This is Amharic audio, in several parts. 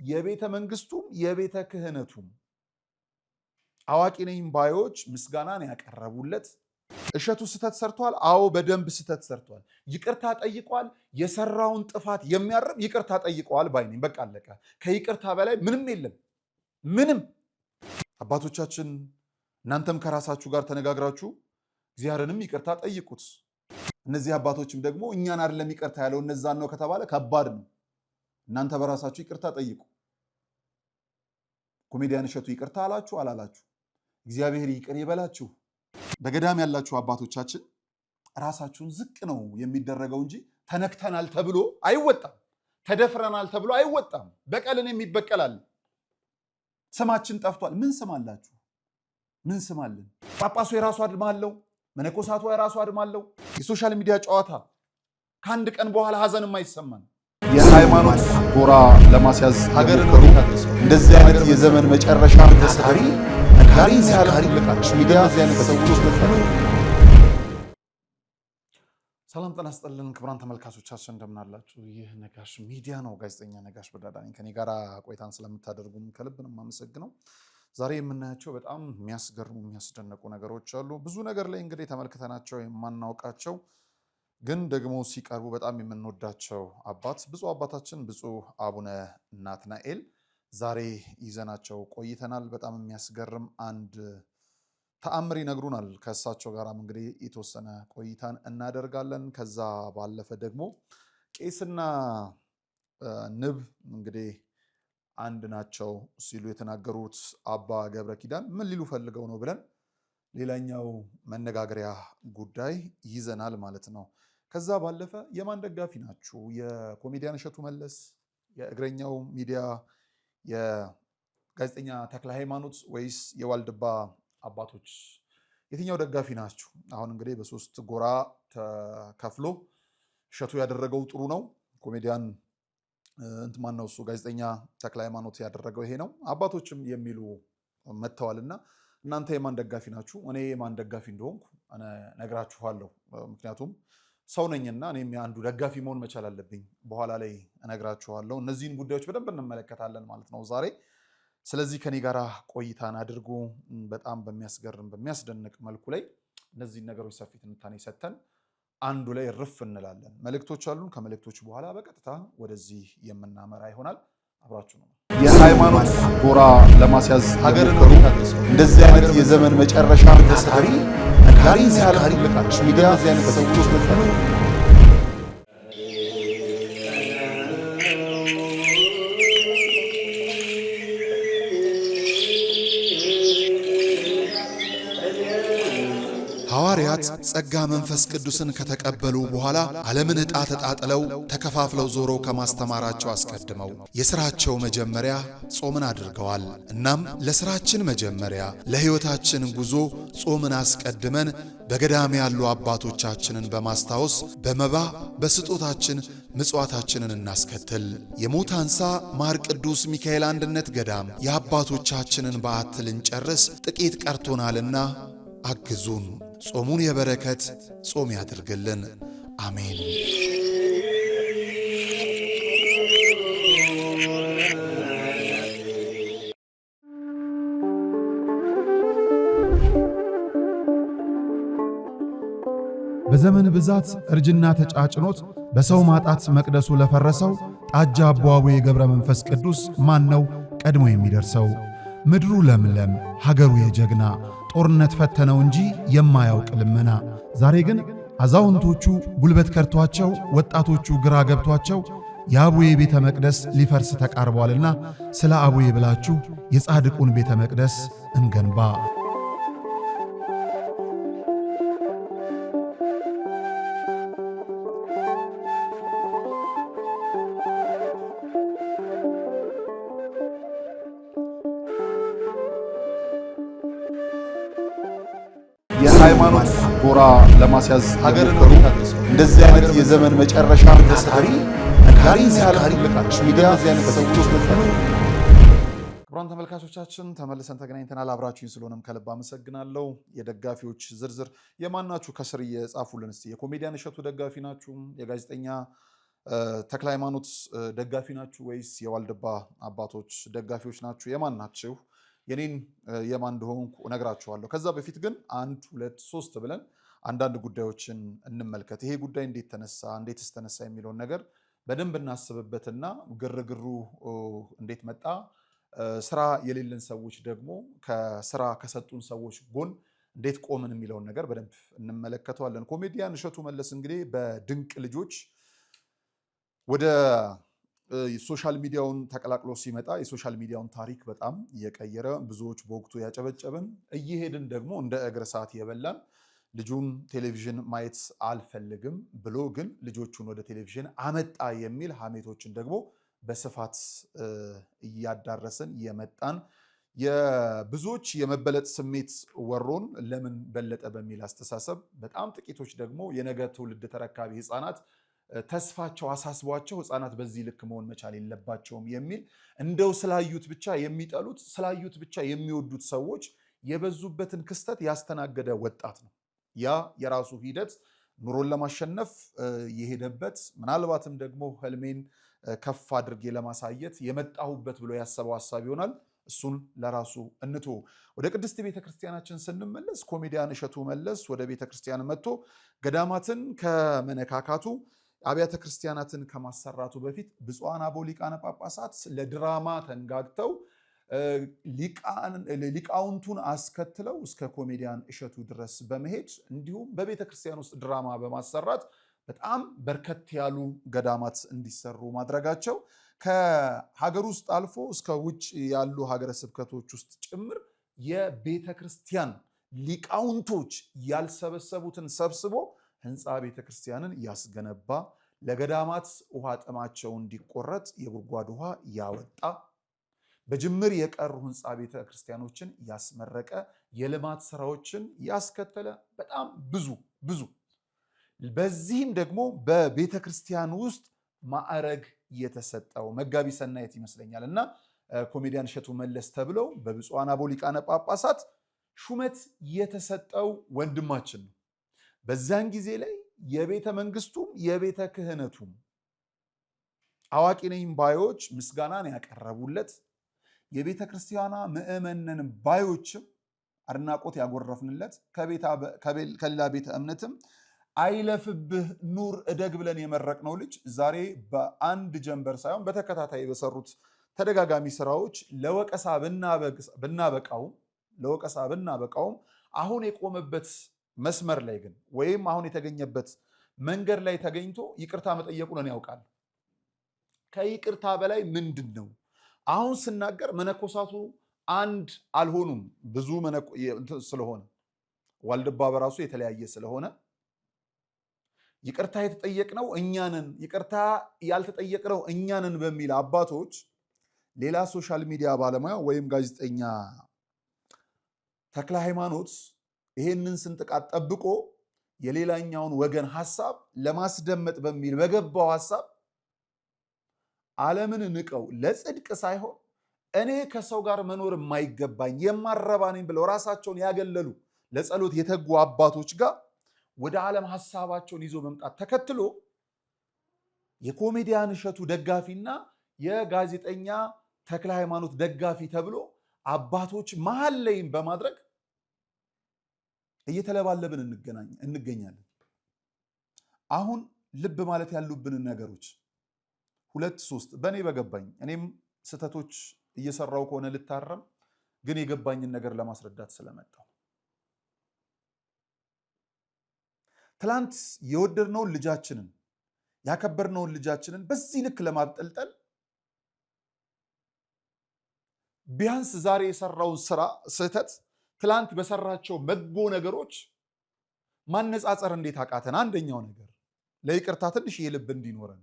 የቤተ መንግስቱም የቤተ ክህነቱም አዋቂ ነኝ ባዮች ምስጋናን ያቀረቡለት እሸቱ ስተት ሰርቷል። አዎ በደንብ ስተት ሰርቷል። ይቅርታ ጠይቋል። የሰራውን ጥፋት የሚያርም ይቅርታ ጠይቋል ባይ ነኝ። በቃ አለቀ። ከይቅርታ በላይ ምንም የለም። ምንም አባቶቻችን እናንተም ከራሳችሁ ጋር ተነጋግራችሁ እግዚአብሔርንም ይቅርታ ጠይቁት። እነዚህ አባቶችም ደግሞ እኛን አይደለም ይቅርታ ያለው እነዛን ነው ከተባለ ከባድ ነው። እናንተ በራሳችሁ ይቅርታ ጠይቁ። ኮሜዲያን እሸቱ ይቅርታ አላችሁ አላላችሁ እግዚአብሔር ይቅር ይበላችሁ። በገዳም ያላችሁ አባቶቻችን ራሳችሁን ዝቅ ነው የሚደረገው እንጂ ተነክተናል ተብሎ አይወጣም። ተደፍረናል ተብሎ አይወጣም። በቀልን የሚበቀላል። ስማችን ጠፍቷል። ምን ስም አላችሁ? ምን ስም አለን? ጳጳሱ የራሱ አድማ አለው። መነኮሳቱ የራሱ አድማ አለው። የሶሻል ሚዲያ ጨዋታ ከአንድ ቀን በኋላ ሀዘንም አይሰማን። የሃይማኖት ጎራ ለማስያዝ ሀገር ነው ታደሰው። እንደዚህ አይነት የዘመን መጨረሻ ተሳሪ ነጋሪ ሲያካሪ ለቃሽ ሚዲያ ዚያን ተሰውሮስ መጥፋት። ሰላም ጤና ይስጥልን ክቡራን ተመልካቾቻችን እንደምን አላችሁ? ይህ ነጋሽ ሚዲያ ነው። ጋዜጠኛ ነጋሽ በዳዳ ነኝ። ከኔ ጋር ቆይታን ስለምታደርጉም ከልብ ነው የማመሰግነው። ዛሬ የምናያቸው በጣም የሚያስገርሙ የሚያስደንቁ ነገሮች አሉ። ብዙ ነገር ላይ እንግዲህ ተመልክተናቸው የማናውቃቸው ግን ደግሞ ሲቀርቡ በጣም የምንወዳቸው አባት ብፁዕ አባታችን ብፁዕ አቡነ ናትናኤል ዛሬ ይዘናቸው ቆይተናል። በጣም የሚያስገርም አንድ ተአምር ይነግሩናል። ከእሳቸው ጋርም እንግዲህ የተወሰነ ቆይታን እናደርጋለን። ከዛ ባለፈ ደግሞ ቄስና ንብ እንግዲህ አንድ ናቸው ሲሉ የተናገሩት አባ ገብረ ኪዳን ምን ሊሉ ፈልገው ነው ብለን ሌላኛው መነጋገሪያ ጉዳይ ይዘናል ማለት ነው። ከዛ ባለፈ የማን ደጋፊ ናችሁ? የኮሜዲያን እሸቱ መለስ፣ የእግረኛው ሚዲያ፣ የጋዜጠኛ ተክለ ሃይማኖት ወይስ የዋልድባ አባቶች? የትኛው ደጋፊ ናችሁ? አሁን እንግዲህ በሶስት ጎራ ተከፍሎ እሸቱ ያደረገው ጥሩ ነው፣ ኮሜዲያን እንትማን ነው እሱ ጋዜጠኛ ተክለ ሃይማኖት ያደረገው ይሄ ነው፣ አባቶችም የሚሉ መጥተዋልና እናንተ የማን ደጋፊ ናችሁ? እኔ የማን ደጋፊ እንደሆንኩ ነግራችኋለሁ። ምክንያቱም ሰው ነኝና እኔም አንዱ ደጋፊ መሆን መቻል አለብኝ። በኋላ ላይ እነግራችኋለሁ። እነዚህን ጉዳዮች በደንብ እንመለከታለን ማለት ነው ዛሬ። ስለዚህ ከኔ ጋር ቆይታን አድርጉ። በጣም በሚያስገርም በሚያስደንቅ መልኩ ላይ እነዚህን ነገሮች ሰፊ ትንታኔ ሰጥተን አንዱ ላይ ርፍ እንላለን። መልእክቶች አሉን። ከመልእክቶች በኋላ በቀጥታ ወደዚህ የምናመራ ይሆናል። አብራችሁ ነው። የሃይማኖት ጎራ ለማስያዝ ሀገር ነው ታደሰው። እንደዚህ አይነት የዘመን መጨረሻ ተሳሪ ነጋሪ ሲያካሪ ለቃሽ ሚዲያ ዚያን ተሰውሮስ መጥፋት። ሐዋርያት ጸጋ መንፈስ ቅዱስን ከተቀበሉ በኋላ ዓለምን ዕጣ ተጣጥለው ተከፋፍለው ዞረው ከማስተማራቸው አስቀድመው የሥራቸው መጀመሪያ ጾምን አድርገዋል። እናም ለሥራችን መጀመሪያ ለሕይወታችን ጉዞ ጾምን አስቀድመን በገዳም ያሉ አባቶቻችንን በማስታወስ በመባ በስጦታችን ምጽዋታችንን እናስከትል። የሞት አንሳ ማር ቅዱስ ሚካኤል አንድነት ገዳም የአባቶቻችንን በዓት ልንጨርስ ጥቂት ቀርቶናልና አግዙን። ጾሙን የበረከት ጾም ያድርግልን። አሜን። በዘመን ብዛት እርጅና ተጫጭኖት በሰው ማጣት መቅደሱ ለፈረሰው ጣጃ አቦአቡ የገብረ መንፈስ ቅዱስ ማን ነው ቀድሞ የሚደርሰው? ምድሩ ለምለም ሀገሩ የጀግና ጦርነት ፈተነው እንጂ የማያውቅ ልመና። ዛሬ ግን አዛውንቶቹ ጉልበት ከርቷቸው ወጣቶቹ ግራ ገብቷቸው የአቡዬ ቤተ መቅደስ ሊፈርስ ተቃርቧልና ስለ አቡዬ ብላችሁ የጻድቁን ቤተ መቅደስ እንገንባ። የሃይማኖት ጎራ ለማስያዝ ሀገር ነው ታደሰው። እንደዚህ አይነት የዘመን መጨረሻ ተሳሪ ነጋሪ ሲያካሪ ለቃሽ ሚዲያ ዚያን ተሰውሮስ መጥፋት። ክቡራን ተመልካቾቻችን ተመልሰን ተገናኝተናል። አብራችሁኝ ስለሆነም ከልብ አመሰግናለሁ። የደጋፊዎች ዝርዝር የማናችሁ ከስር እየጻፉልን እስቲ። የኮሜዲያን እሸቱ ደጋፊ ናችሁ? የጋዜጠኛ ተክለ ሃይማኖት ደጋፊ ናችሁ ወይስ የዋልድባ አባቶች ደጋፊዎች ናችሁ? የማን ናችሁ? የኔን የማን እንደሆንኩ እነግራችኋለሁ። ከዛ በፊት ግን 1 2 3 ብለን አንዳንድ ጉዳዮችን እንመልከት። ይሄ ጉዳይ እንዴት ተነሳ፣ እንዴትስ ተነሳ የሚለውን ነገር በደንብ እናስብበትና ግርግሩ እንዴት መጣ፣ ስራ የሌለን ሰዎች ደግሞ ከስራ ከሰጡን ሰዎች ጎን እንዴት ቆምን የሚለውን ነገር በደንብ እንመለከተዋለን። ኮሜዲያን እሸቱ መለስ እንግዲህ በድንቅ ልጆች ወደ ሶሻል ሚዲያውን ተቀላቅሎ ሲመጣ የሶሻል ሚዲያውን ታሪክ በጣም እየቀየረ ብዙዎች በወቅቱ ያጨበጨብን እየሄድን ደግሞ እንደ እግር ሰዓት የበላን ልጁን ቴሌቪዥን ማየት አልፈልግም ብሎ ግን ልጆቹን ወደ ቴሌቪዥን አመጣ የሚል ሀሜቶችን ደግሞ በስፋት እያዳረስን የመጣን የብዙዎች የመበለጥ ስሜት ወሮን ለምን በለጠ በሚል አስተሳሰብ በጣም ጥቂቶች ደግሞ የነገ ትውልድ ተረካቢ ህፃናት ተስፋቸው አሳስቧቸው ህፃናት በዚህ ልክ መሆን መቻል የለባቸውም የሚል እንደው ስላዩት ብቻ የሚጠሉት ስላዩት ብቻ የሚወዱት ሰዎች የበዙበትን ክስተት ያስተናገደ ወጣት ነው። ያ የራሱ ሂደት ኑሮን ለማሸነፍ የሄደበት ምናልባትም ደግሞ ህልሜን ከፍ አድርጌ ለማሳየት የመጣሁበት ብሎ ያሰበው ሐሳብ ይሆናል። እሱን ለራሱ እንቶ ወደ ቅድስት ቤተክርስቲያናችን ስንመለስ ኮሜዲያን እሸቱ መለስ ወደ ቤተክርስቲያን መጥቶ ገዳማትን ከመነካካቱ አብያተ ክርስቲያናትን ከማሰራቱ በፊት ብፁዓን አበው ሊቃነ ጳጳሳት ለድራማ ተንጋግተው ሊቃውንቱን አስከትለው እስከ ኮሜዲያን እሸቱ ድረስ በመሄድ እንዲሁም በቤተክርስቲያን ውስጥ ድራማ በማሰራት በጣም በርከት ያሉ ገዳማት እንዲሰሩ ማድረጋቸው ከሀገር ውስጥ አልፎ እስከ ውጭ ያሉ ሀገረ ስብከቶች ውስጥ ጭምር የቤተክርስቲያን ሊቃውንቶች ያልሰበሰቡትን ሰብስቦ ህንፃ ቤተክርስቲያንን ያስገነባ፣ ለገዳማት ውሃ ጥማቸው እንዲቆረጥ የጉድጓድ ውሃ ያወጣ፣ በጅምር የቀሩ ህንፃ ቤተክርስቲያኖችን ያስመረቀ፣ የልማት ስራዎችን ያስከተለ በጣም ብዙ በዚህም ደግሞ በቤተክርስቲያን ውስጥ ማዕረግ የተሰጠው መጋቢ ሰናየት ይመስለኛል እና ኮሜዲያን እሸቱ መለስ ተብለው በብፁዓን አበው ሊቃነ ጳጳሳት ሹመት የተሰጠው ወንድማችን ነው። በዛን ጊዜ ላይ የቤተ መንግስቱም የቤተ ክህነቱም አዋቂ ነኝ ባዮች ምስጋናን ያቀረቡለት፣ የቤተ ክርስቲያኗ ምዕመናን ባዮችም አድናቆት ያጎረፍንለት፣ ከሌላ ቤተ እምነትም አይለፍብህ ኑር እደግ ብለን የመረቅነው ልጅ ዛሬ በአንድ ጀንበር ሳይሆን በተከታታይ በሰሩት ተደጋጋሚ ስራዎች ለወቀሳ ብናበቃውም አሁን የቆመበት መስመር ላይ ግን ወይም አሁን የተገኘበት መንገድ ላይ ተገኝቶ ይቅርታ መጠየቁን ያውቃል። ከይቅርታ በላይ ምንድን ነው? አሁን ስናገር መነኮሳቱ አንድ አልሆኑም። ብዙ ስለሆነ ዋልድባ በራሱ የተለያየ ስለሆነ ይቅርታ የተጠየቅነው እኛንን ይቅርታ ያልተጠየቅነው እኛንን በሚል አባቶች ሌላ ሶሻል ሚዲያ ባለሙያ ወይም ጋዜጠኛ ተክለ ሃይማኖት ይሄንን ስንጥቃት ጠብቆ የሌላኛውን ወገን ሐሳብ ለማስደመጥ በሚል በገባው ሐሳብ ዓለምን ንቀው ለጽድቅ ሳይሆን እኔ ከሰው ጋር መኖር የማይገባኝ የማረባ ነኝ ብለው ራሳቸውን ያገለሉ ለጸሎት የተጉ አባቶች ጋር ወደ ዓለም ሐሳባቸውን ይዞ መምጣት ተከትሎ የኮሜዲያን እሸቱ ደጋፊና የጋዜጠኛ ተክለ ሃይማኖት ደጋፊ ተብሎ አባቶች መሃል ላይም በማድረግ እየተለባለብን እንገኛለን። አሁን ልብ ማለት ያሉብንን ነገሮች 2 3 በእኔ በገባኝ እኔም ስህተቶች እየሰራው ከሆነ ልታረም ግን የገባኝን ነገር ለማስረዳት ስለመጣው ትላንት የወደድነውን ልጃችንን ያከበርነውን ልጃችንን በዚህ ልክ ለማብጠልጠል ቢያንስ ዛሬ የሰራውን ስራ ስህተት ትላንት በሰራቸው በጎ ነገሮች ማነጻጸር እንዴት አቃተን? አንደኛው ነገር ለይቅርታ ትንሽ የልብ እንዲኖረን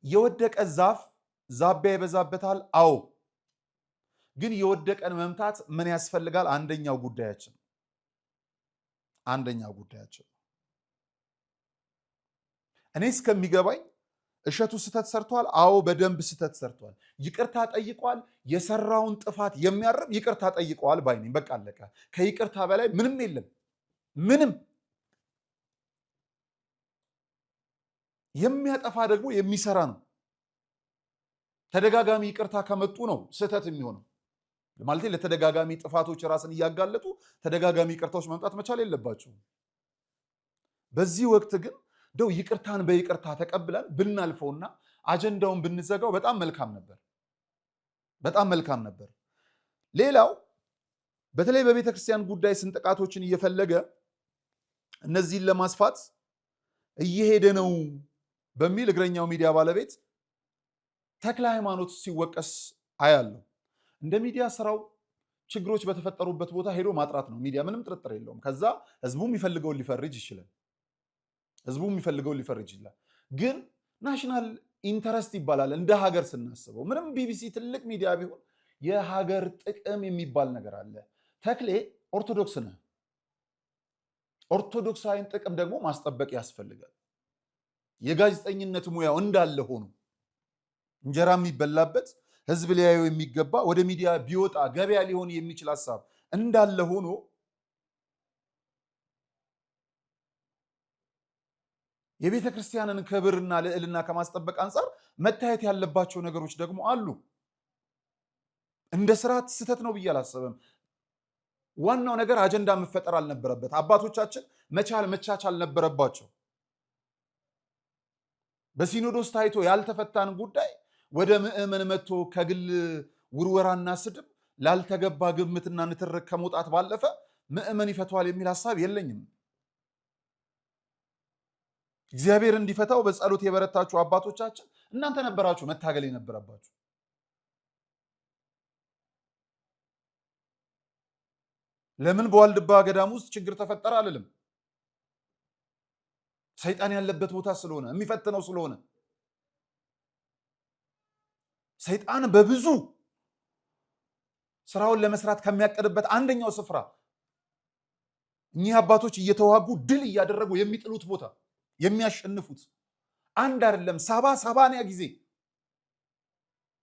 የወደቀ ዛፍ ዛቢያ ይበዛበታል። አዎ፣ ግን የወደቀን መምታት ምን ያስፈልጋል? አንደኛው ጉዳያችን እኔ እስከሚገባኝ እሸቱ ስህተት ሰርቷል። አዎ በደንብ ስህተት ሰርቷል። ይቅርታ ጠይቋል። የሰራውን ጥፋት የሚያርም ይቅርታ ጠይቀዋል ባይ ነኝ። በቃ አለቀ። ከይቅርታ በላይ ምንም የለም። ምንም የሚያጠፋ ደግሞ የሚሰራ ነው። ተደጋጋሚ ይቅርታ ከመጡ ነው ስህተት የሚሆነው። ማለት ለተደጋጋሚ ጥፋቶች ራስን እያጋለጡ ተደጋጋሚ ይቅርታዎች መምጣት መቻል የለባቸው። በዚህ ወቅት ግን እንደው ይቅርታን በይቅርታ ተቀብለን ብናልፈውና አጀንዳውን ብንዘጋው በጣም መልካም ነበር። በጣም መልካም ነበር። ሌላው በተለይ በቤተ ክርስቲያን ጉዳይ ስንጥቃቶችን እየፈለገ እነዚህን ለማስፋት እየሄደ ነው በሚል እግረኛው ሚዲያ ባለቤት ተክለ ሃይማኖት ሲወቀስ አያለሁ። እንደ ሚዲያ ስራው ችግሮች በተፈጠሩበት ቦታ ሄዶ ማጥራት ነው ሚዲያ፣ ምንም ጥርጥር የለውም። ከዛ ህዝቡ የሚፈልገውን ሊፈርጅ ይችላል። ግን ናሽናል ኢንተረስት ይባላል እንደ ሀገር ስናስበው። ምንም ቢቢሲ ትልቅ ሚዲያ ቢሆን የሀገር ጥቅም የሚባል ነገር አለ። ተክሌ ኦርቶዶክስ ነህ። ኦርቶዶክሳዊን ጥቅም ደግሞ ማስጠበቅ ያስፈልጋል። የጋዜጠኝነት ሙያው እንዳለ ሆኖ እንጀራ የሚበላበት ህዝብ ሊያየው የሚገባ ወደ ሚዲያ ቢወጣ ገበያ ሊሆን የሚችል ሀሳብ እንዳለ ሆኖ የቤተ ክርስቲያንን ክብርና ልዕልና ከማስጠበቅ አንጻር መታየት ያለባቸው ነገሮች ደግሞ አሉ። እንደ ስርዓት ስህተት ነው ብዬ አላስብም። ዋናው ነገር አጀንዳ መፈጠር አልነበረበት። አባቶቻችን መቻቻል ነበረባቸው። በሲኖዶስ ታይቶ ያልተፈታን ጉዳይ ወደ ምዕመን መጥቶ ከግል ውርወራና ስድብ ላልተገባ ግምትና ንትርክ ከመውጣት ባለፈ ምዕመን ይፈቷል የሚል ሀሳብ የለኝም። እግዚአብሔር እንዲፈታው በጸሎት የበረታችሁ አባቶቻችን እናንተ ነበራችሁ መታገል የነበረባችሁ። ለምን በዋልድባ ገዳም ውስጥ ችግር ተፈጠረ አልልም። ሰይጣን ያለበት ቦታ ስለሆነ የሚፈትነው ስለሆነ ሰይጣን በብዙ ስራውን ለመስራት ከሚያቀድበት አንደኛው ስፍራ እኚህ አባቶች እየተዋጉ ድል እያደረጉ የሚጥሉት ቦታ የሚያሸንፉት አንድ አይደለም 70 ጊዜ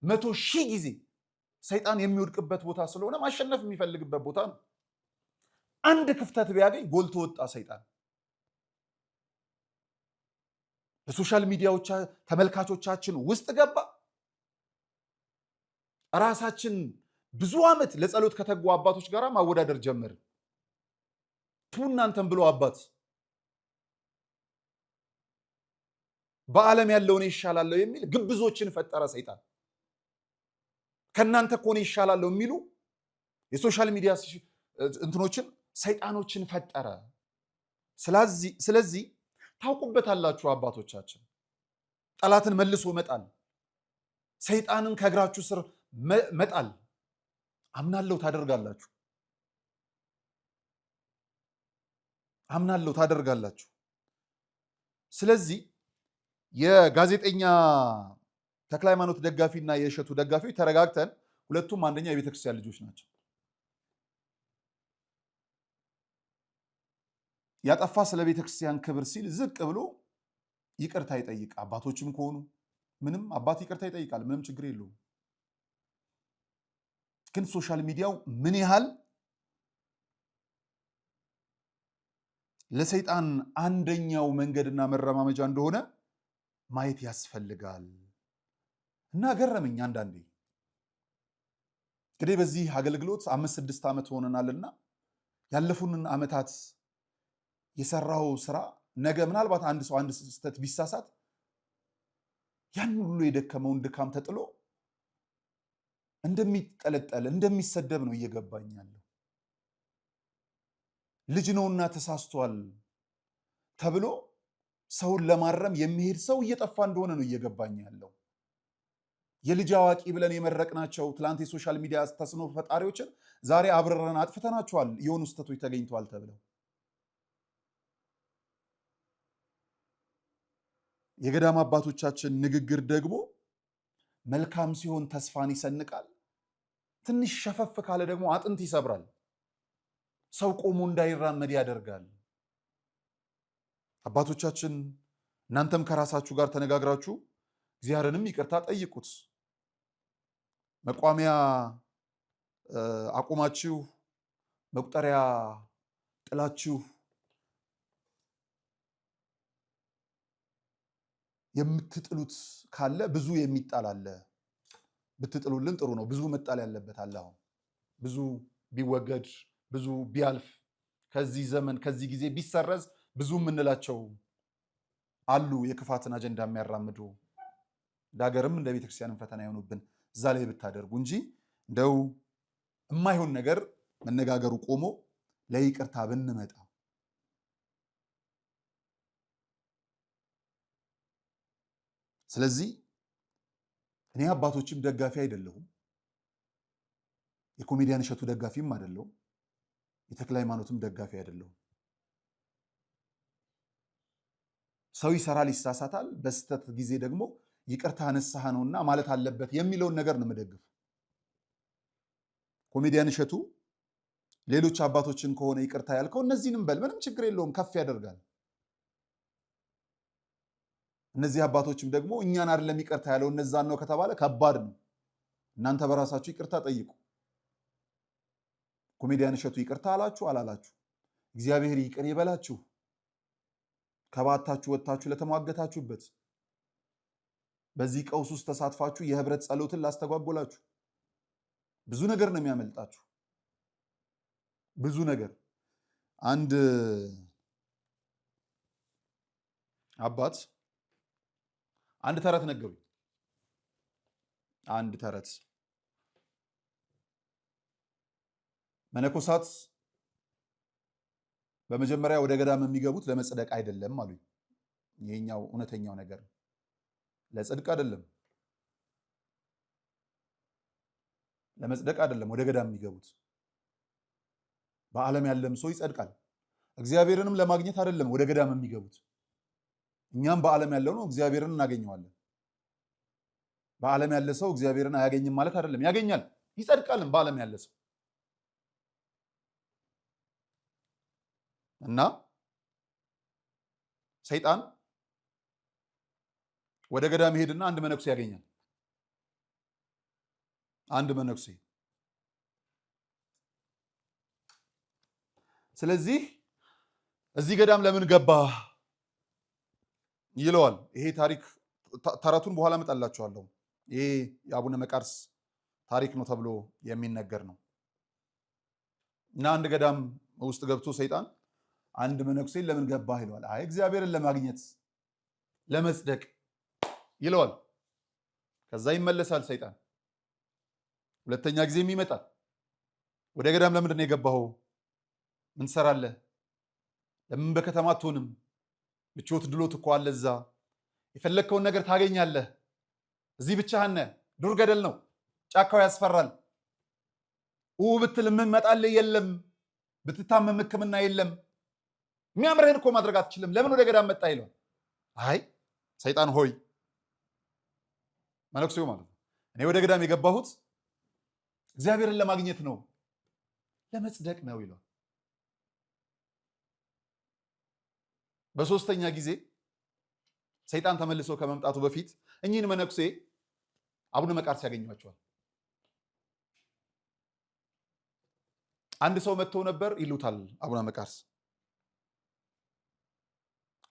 100,000 ጊዜ ሰይጣን የሚወድቅበት ቦታ ስለሆነ ማሸነፍ የሚፈልግበት ቦታ ነው። አንድ ክፍተት ቢያገኝ ጎልቶ ወጣ ሰይጣን። በሶሻል ሚዲያዎች ተመልካቾቻችን ውስጥ ገባ። ራሳችን ብዙ ዓመት ለጸሎት ከተጉ አባቶች ጋር ማወዳደር ጀመርን። እናንተም ብሎ አባት በዓለም ያለውን ይሻላል የሚል ግብዞችን ፈጠረ ሰይጣን። ከናንተ ኮኔ ይሻላል የሚሉ የሶሻል ሚዲያ እንትኖችን ሰይጣኖችን ፈጠረ። ስለዚህ ታውቁበታላችሁ አባቶቻችን፣ ጠላትን መልሶ መጣል፣ ሰይጣንን ከእግራችሁ ስር መጣል አምናለሁ ታደርጋላችሁ። ስለዚህ የጋዜጠኛ ተክለ ሃይማኖት ደጋፊና የእሸቱ ደጋፊዎች ተረጋግተን፣ ሁለቱም አንደኛ የቤተክርስቲያን ልጆች ናቸው። ያጠፋ ስለ ቤተክርስቲያን ክብር ሲል ዝቅ ብሎ ይቅርታ ይጠይቅ። አባቶችም ከሆኑ ምንም አባት ይቅርታ ይጠይቃል፣ ምንም ችግር የለውም። ግን ሶሻል ሚዲያው ምን ያህል ለሰይጣን አንደኛው መንገድና መረማመጃ እንደሆነ ማየት ያስፈልጋል። እና ገረመኝ አንዳንዴ እንግዲህ በዚህ አገልግሎት 5-6 ዓመት ሆነናልና ያለፉንን ዓመታት የሰራው ስራ ነገ ምናልባት አንድ ሰው አንድ ስህተት ቢሳሳት ያን ሁሉ የደከመውን ድካም ተጥሎ እንደሚጠለጠል እንደሚሰደብ ነው እየገባኝ ያለው። ልጅ ነውና ተሳስቷል ተብሎ ሰውን ለማረም የሚሄድ ሰው እየጠፋ እንደሆነ ነው እየገባኝ ያለው። የልጅ አዋቂ ብለን የመረቅናቸው ትላንት የሶሻል ሚዲያ ተጽዕኖ ፈጣሪዎችን ዛሬ አብረረን አጥፍተናቸዋል፣ የሆኑ ስህተቶች ተገኝተዋል ተብለው። የገዳም አባቶቻችን ንግግር ደግሞ መልካም ሲሆን ተስፋን ይሰንቃል፣ ትንሽ ሸፈፍ ካለ ደግሞ አጥንት ይሰብራል፣ ሰው ቆሞ እንዳይራመድ ያደርጋል። አባቶቻችን እናንተም ከራሳችሁ ጋር ተነጋግራችሁ እግዚአብሔርንም ይቅርታ ጠይቁት። መቋሚያ አቁማችሁ መቁጠሪያ ጥላችሁ የምትጥሉት ካለ ብዙ የሚጣል አለ። ብትጥሉልን ጥሩ ነው። ብዙ መጣል ያለበት አለ። አሁን ብዙ ቢወገድ ብዙ ቢያልፍ ከዚህ ዘመን ከዚህ ጊዜ ቢሰረዝ ብዙ የምንላቸው አሉ። የክፋትን አጀንዳ የሚያራምዱ ዳገርም እንደ ቤተክርስቲያንም ፈተና የሆኑብን እዛ ላይ ብታደርጉ እንጂ እንደው የማይሆን ነገር መነጋገሩ ቆሞ ለይቅርታ ብንመጣ ስለዚህ እኔ አባቶችም ደጋፊ አይደለሁም። የኮሜዲያን እሸቱ ደጋፊም አይደለሁም። የተክለ ሃይማኖትም ደጋፊ አይደለሁም። ሰው ይሰራል፣ ይሳሳታል። በስተት ጊዜ ደግሞ ይቅርታ ንስሐ ነውና ማለት አለበት የሚለውን ነገር ነው የምደግፍ። ኮሜዲያን እሸቱ ሌሎች አባቶችን ከሆነ ይቅርታ ያልከው እነዚህንም በል፣ ምንም ችግር የለውም፣ ከፍ ያደርጋል። እነዚህ አባቶችም ደግሞ እኛን አይደለም ይቅርታ ያለው እነዛን ነው ከተባለ ከባድ ነው። እናንተ በራሳችሁ ይቅርታ ጠይቁ። ኮሜዲያን እሸቱ ይቅርታ አላችሁ አላላችሁ፣ እግዚአብሔር ይቅር ይበላችሁ። ከባታችሁ ወጥታችሁ ለተሟገታችሁበት፣ በዚህ ቀውስ ውስጥ ተሳትፋችሁ የህብረት ጸሎትን ላስተጓጎላችሁ፣ ብዙ ነገር ነው የሚያመልጣችሁ። ብዙ ነገር። አንድ አባት አንድ ተረት ነገሩኝ። አንድ ተረት መነኮሳት በመጀመሪያ ወደ ገዳም የሚገቡት ለመጽደቅ አይደለም አሉኝ። ይሄኛው እውነተኛው ነገር ለጽድቅ አይደለም፣ ለመጽደቅ አይደለም ወደ ገዳም የሚገቡት። በዓለም ያለም ሰው ይጸድቃል። እግዚአብሔርንም ለማግኘት አይደለም ወደ ገዳም የሚገቡት። እኛም በዓለም ያለው ነው እግዚአብሔርን እናገኘዋለን። በዓለም ያለ ሰው እግዚአብሔርን አያገኝም ማለት አይደለም፣ ያገኛል፣ ይጸድቃልም በዓለም ያለ ሰው እና ሰይጣን ወደ ገዳም ይሄድና አንድ መነኩሴ ያገኛል። አንድ መነኩሴ ስለዚህ እዚህ ገዳም ለምን ገባ ይለዋል። ይሄ ታሪክ ተረቱን በኋላ እመጣላችኋለሁ። ይሄ የአቡነ መቃርስ ታሪክ ነው ተብሎ የሚነገር ነው። እና አንድ ገዳም ውስጥ ገብቶ ሰይጣን አንድ መነኩሴ ለምን ገባህ ይለዋል። አይ እግዚአብሔርን ለማግኘት ለመጽደቅ ይለዋል። ከዛ ይመለሳል ሰይጣን። ሁለተኛ ጊዜም ይመጣል። ወደ ገዳም ለምንድን ነው የገባኸው? ምን ትሰራለህ? ለምን በከተማ አትሆንም? ምቾት ድሎት እኮ አለ እዛ። የፈለግከውን ነገር ታገኛለህ። እዚህ ብቻህን ነህ። ዱር ገደል ነው፣ ጫካው ያስፈራል። ብትል የምመጣልህ የለም፣ ብትታመም ሕክምና የለም። የሚያምርህን እኮ ማድረግ አትችልም። ለምን ወደ ገዳም መጣ ይለዋል። አይ ሰይጣን ሆይ መነኩሴው ማለት ነው፣ እኔ ወደ ገዳም የገባሁት እግዚአብሔርን ለማግኘት ነው፣ ለመጽደቅ ነው ይለዋል። በሶስተኛ ጊዜ ሰይጣን ተመልሶ ከመምጣቱ በፊት እኚህን መነኩሴ አቡነ መቃርስ ያገኟቸዋል። አንድ ሰው መጥቶ ነበር ይሉታል አቡነ መቃርስ።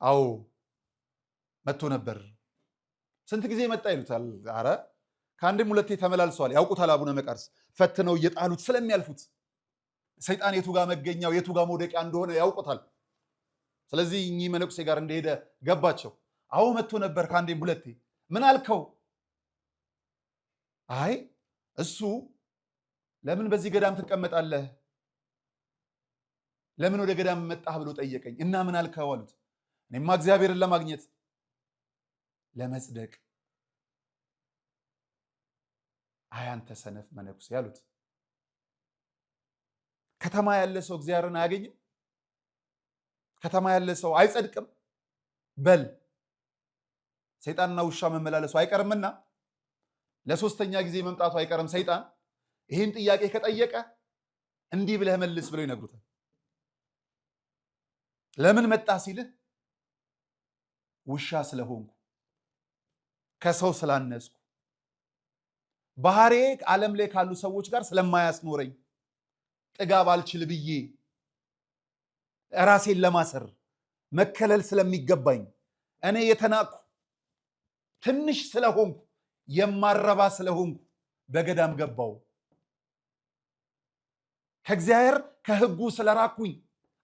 አዎ መጥቶ ነበር። ስንት ጊዜ መጣ ይሉታል። አረ ከአንድም ሁለቴ ተመላልሰዋል። ያውቁታል አቡነ መቃርስ ፈትነው እየጣሉት ስለሚያልፉት ሰይጣን የቱ ጋር መገኛው የቱ ጋር መውደቂያ እንደሆነ ያውቁታል። ስለዚህ እኚህ መነኩሴ ጋር እንደሄደ ገባቸው። አዎ መጥቶ ነበር ከአንዴም ሁለቴ። ምን አልከው? አይ እሱ ለምን በዚህ ገዳም ትቀመጣለህ? ለምን ወደ ገዳም መጣህ ብሎ ጠየቀኝ እና ምን አልከው አሉት። እኔማ እግዚአብሔርን ለማግኘት ለመጽደቅ። አይ አንተ ሰነፍ መነኩሴ አሉት። ከተማ ያለ ሰው እግዚአብሔርን አያገኝም? ከተማ ያለ ሰው አይጸድቅም? በል ሰይጣንና ውሻ መመላለሱ አይቀርምና ለሶስተኛ ጊዜ መምጣቱ አይቀርም። ሰይጣን ይህን ጥያቄ ከጠየቀ እንዲህ ብለህ መልስ ብለው ይነግሩታል። ለምን መጣ ሲልህ ውሻ ስለሆንኩ፣ ከሰው ስላነስኩ፣ ባህሬ ዓለም ላይ ካሉ ሰዎች ጋር ስለማያስኖረኝ፣ ጥጋብ አልችል ብዬ ራሴን ለማሰር መከለል ስለሚገባኝ፣ እኔ የተናቅኩ ትንሽ ስለሆንኩ የማረባ ስለሆንኩ በገዳም ገባው። ከእግዚአብሔር ከሕጉ ስለራኩኝ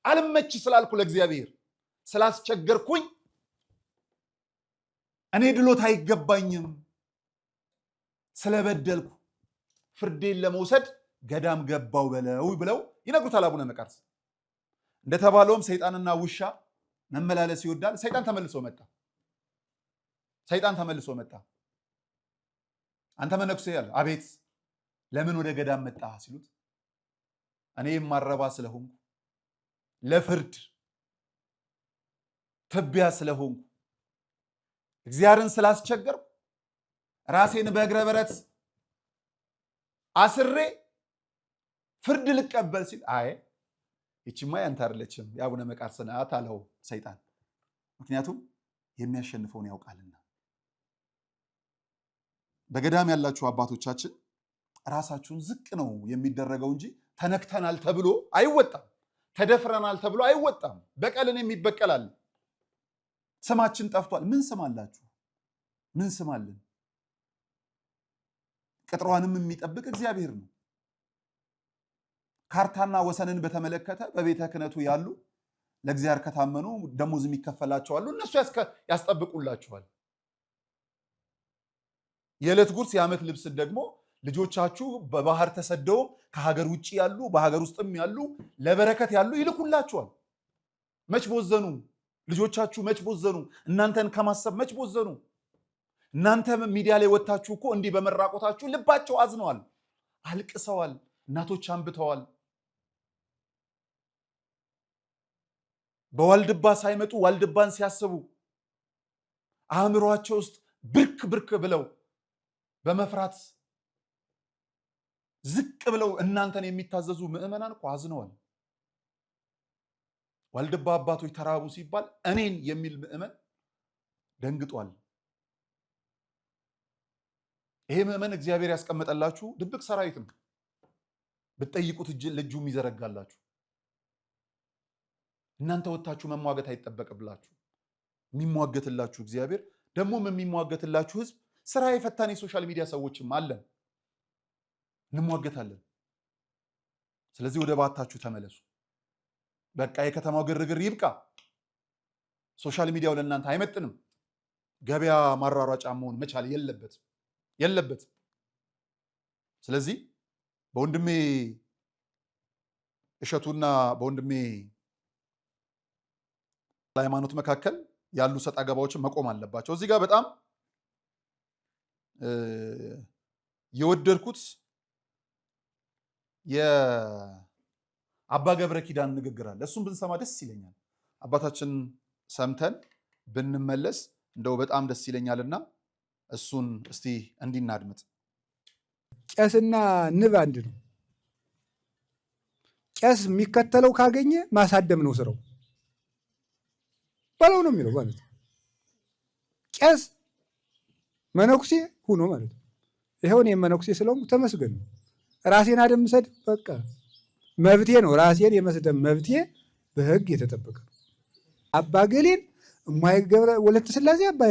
አልመች ስላልኩ ለእግዚአብሔር ስላስቸገርኩኝ እኔ ድሎት አይገባኝም ስለበደልኩ ፍርዴን ለመውሰድ ገዳም ገባው በለው ብለው ይነግሩታል አቡነ መቃርስ። እንደተባለውም ሰይጣንና ውሻ መመላለስ ይወዳል። ሰይጣን ተመልሶ መጣ። አንተ መነኩሴ ያለ አቤት፣ ለምን ወደ ገዳም መጣ ሲሉት እኔ የማረባ ስለሆንኩ ለፍርድ ትቢያ ስለሆንኩ እግዚአብሔርን ስላስቸገርኩ ራሴን በእግረ በረት አስሬ ፍርድ ልቀበል ሲል አይ ይቺማ ያንተ አይደለችም የአቡነ መቃርስ ናት አለው ሰይጣን። ምክንያቱም የሚያሸንፈውን ያውቃልና። በገዳም ያላችሁ አባቶቻችን ራሳችሁን ዝቅ ነው የሚደረገው እንጂ ተነክተናል ተብሎ አይወጣም። ተደፍረናል ተብሎ አይወጣም። በቀልን የሚበቀላል። ስማችን ጠፍቷል። ምን ስም አላችሁ? ምን ስም አለን? ቅጥሯንም የሚጠብቅ እግዚአብሔር ነው። ካርታና ወሰንን በተመለከተ በቤተ ክህነቱ ያሉ ለእግዚአብሔር ከታመኑ ደሞዝ የሚከፈላቸው አሉ። እነሱ ያስጠብቁላችኋል። የዕለት ጉርስ የዓመት ልብስ ደግሞ ልጆቻችሁ በባህር ተሰደው ከሀገር ውጭ ያሉ በሀገር ውስጥም ያሉ ለበረከት ያሉ ይልኩላችኋል። መች ቦዘኑ ልጆቻችሁ? መች ቦዘኑ? እናንተን ከማሰብ መች ቦዘኑ? እናንተ ሚዲያ ላይ ወጣችሁ እኮ እንዲህ በመራቆታችሁ ልባቸው አዝነዋል፣ አልቅሰዋል፣ እናቶች አንብተዋል። በዋልድባ ሳይመጡ ዋልድባን ሲያስቡ አእምሯቸው ውስጥ ብርክ ብርክ ብለው በመፍራት ዝቅ ብለው እናንተን የሚታዘዙ ምዕመናን እኮ አዝነዋል። ዋልድባ አባቶች ተራቡ ሲባል እኔን የሚል ምዕመን ደንግጧል። ይሄ ምዕመን እግዚአብሔር ያስቀመጠላችሁ ድብቅ ሰራዊት ነው። ብትጠይቁት ልጁ ይዘረጋላችሁ። እናንተ ወጣችሁ መሟገት አይጠበቅብላችሁ። የሚሟገትላችሁ እግዚአብሔር፣ ደግሞም የሚሟገትላችሁ ህዝብ ስራ የፈታን የሶሻል ሚዲያ ሰዎችም አለን፣ እንሟገታለን። ስለዚህ ወደ ባታችሁ ተመለሱ። በቃ የከተማው ግርግር ይብቃ። ሶሻል ሚዲያው ለእናንተ አይመጥንም። ገበያ ማራሯጫ መሆን መቻል የለበትም። ስለዚህ በወንድሜ እሸቱና በወንድሜ ሃይማኖት መካከል ያሉ ሰጣ ገባዎችን መቆም አለባቸው። እዚህ ጋር በጣም የወደድኩት የአባ ገብረ ኪዳን ንግግር አለ። እሱም ብንሰማ ደስ ይለኛል። አባታችን ሰምተን ብንመለስ እንደው በጣም ደስ ይለኛልና እሱን እስቲ እንዲናድምጥ። ቄስና ንብ አንድ ነው። ቄስ የሚከተለው ካገኘ ማሳደም ነው ስራው፣ በለው ነው የሚለው ማለት ነው። ቄስ መነኩሴ ሁኖ ማለት ነው። ይኸውን የመነኩሴ ስለሆንኩ ተመስገን ነው። ራሴን አደምሰድ በቃ መብቴ ነው። ራሴን የመስደም መብቴ በሕግ የተጠበቀ ነው። አባ ገሌን እማይ ወለተ ሥላሴ አባ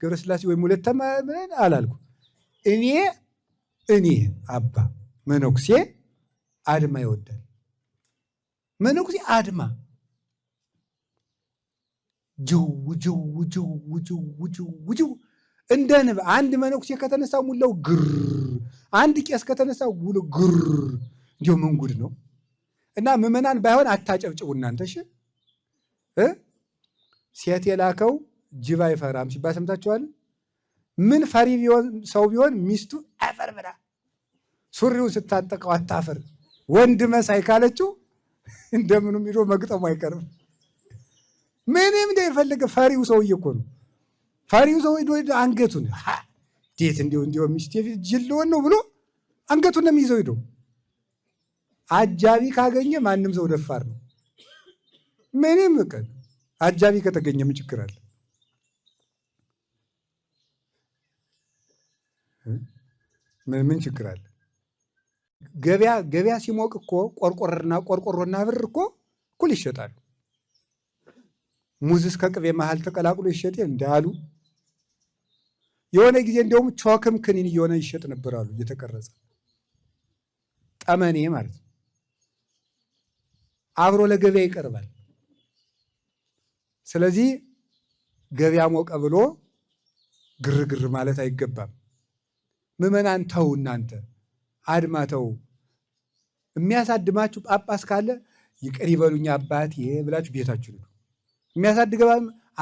ገብረ ሥላሴ ወይም ወለተ ምን አላልኩ። እኔ አባ መነኩሴ አድማ ይወዳል። መነኩሴ አድማ ጅው እንደ ንብ። አንድ መነኩሴ ከተነሳ ሙላው ግር፣ አንድ ቄስ ከተነሳ ሙሉ ግር። እንዲሁ ምን ጉድ ነው! እና ምዕመናን ባይሆን አታጨብጭቡ እናንተ። እሺ ሴት የላከው ጅብ አይፈራም ሲባል ሰምታችኋል። ምን ፈሪ ቢሆን ሰው ቢሆን ሚስቱ አፈር ብላ ሱሪውን ስታጠቀው አታፈር ወንድ መሳይ ካለችው እንደምንም ሄዶ መግጠሙ አይቀርም። ምንም እንደ የፈለገ ፈሪው ሰውዬ እኮ ነው። ፈሪው ሰው ሄዶ አንገቱን እንዴት እንዲሁ ሚስቴ ፊት ጅል ልሆን ነው ብሎ አንገቱን ነው የሚይዘው ሄዶ። አጃቢ ካገኘ ማንም ሰው ደፋር ነው። ምንም ቀን አጃቢ ከተገኘ ምን ችግር አለ? ምን ችግር አለ? ገበያ ሲሞቅ እኮ ቆርቆሮና ብር እኮ እኩል ይሸጣሉ። ሙዝ እስከ ቅቤ መሀል ተቀላቅሎ ይሸጥ እንዳሉ የሆነ ጊዜ እንደውም ቾክም ክኒን እየሆነ ይሸጥ ነበር አሉ እየተቀረጸ ጠመኔ ማለት ነው። አብሮ ለገበያ ይቀርባል። ስለዚህ ገበያ ሞቀ ብሎ ግርግር ማለት አይገባም። ምዕመናን ተው፣ እናንተ አድማ ተው። የሚያሳድማችሁ ጳጳስ ካለ ይቅር ይበሉኝ አባቴ ብላችሁ ቤታችሁ ነው። የሚያሳድገ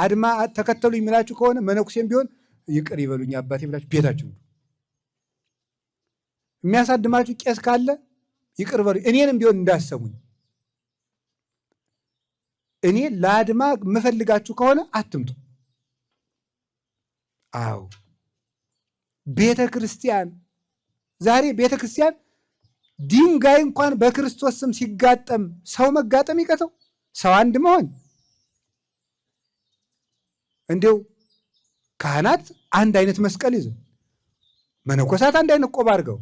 አድማ ተከተሉ የሚላችሁ ከሆነ መነኩሴም ቢሆን ይቅር ይበሉኝ አባቴ ብላችሁ ቤታችሁ ነው። የሚያሳድማችሁ ቄስ ካለ ይቅር በሉኝ፣ እኔንም ቢሆን እንዳሰሙኝ። እኔ ለአድማ የምፈልጋችሁ ከሆነ አትምጡ። አዎ ቤተ ክርስቲያን ዛሬ ቤተ ክርስቲያን ድንጋይ እንኳን በክርስቶስ ስም ሲጋጠም ሰው መጋጠም ይቀተው፣ ሰው አንድ መሆን እንዲው ካህናት አንድ አይነት መስቀል ይዘው፣ መነኮሳት አንድ አይነት ቆብ አድርገው፣